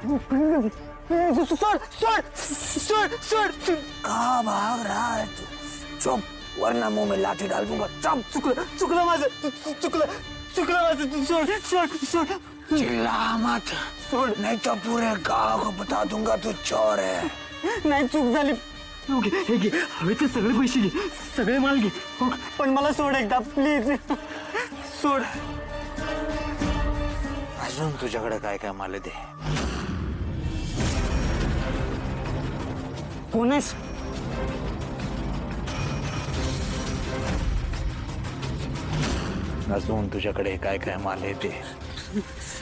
सोड सोड सोड सोड कहाँ भाग रहा है तू? चुप, वरना मुंह में लाठी डाल दूंगा। चुप। चुकलं माझं चुकलं माझं सोड सोड सोड चिल्ला मत, सोड नहीं तो पूरे गांव को बता दूंगा तू चोर है। नाही चूक झाली हे घे हवे ते सगळे पैसे घे सगळे माल घे पण मला सोड एकदा प्लीज सोड अजून तुझ्याकडे काय काय माल दे। कोण आहेस अजून तुझ्याकडे काय काय माल आहे ते।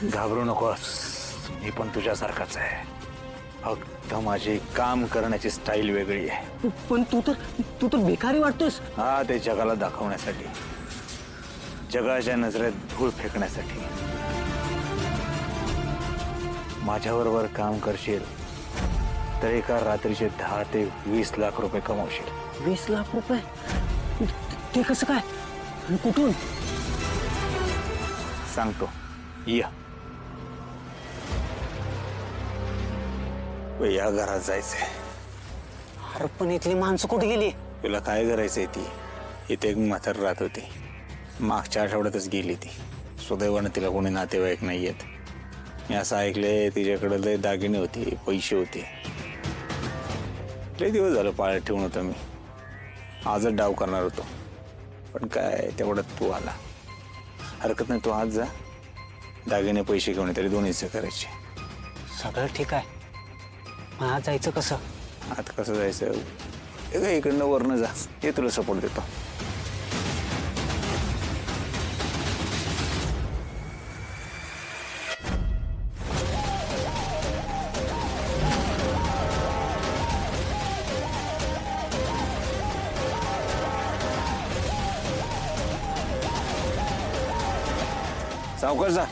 घाबरू नकोस, मी पण तुझ्यासारखाच आहे, फक्त माझी काम करण्याची स्टाईल वेगळी आहे। पण तू तर भिकारी वाटतोस। हा, ते जगाला दाखवण्यासाठी, जगाच्या नजरेत धूळ फेकण्यासाठी। माझ्याबरोबर काम करशील तर एका रात्रीचे 10 ते 20 लाख रुपये कमावशील। 20 लाख रुपये ते कसं काय आणि कुठून सांगतो, या या घरात जायचंय। अरे पण इथली माणसं कुठे गेली तुला काय करायचंय? ती इथे एक म्हातारी राहत होती, मागच्या आठवड्यातच गेली ती। सुदैवानं तिला कोणी नातेवाईक नाही आहेत। मी असं ऐकलंय तिच्याकडे लय दागिने होते, पैसे होते। लय दिवस झालं पाळत ठेवून होतं मी, आजच डाव करणार होतो, पण काय तेवढ्यात तू आला। हरकत नाही, तू आज जा, दागिने पैसे घेऊन तरी दोन्हीचे करायचे। सगळं ठीक आहे, मग आज जायचं कसं? आता कसं जायचं? इकडनं वरनं जा, हे तुला सपोर्ट देतो। सावकाश जा।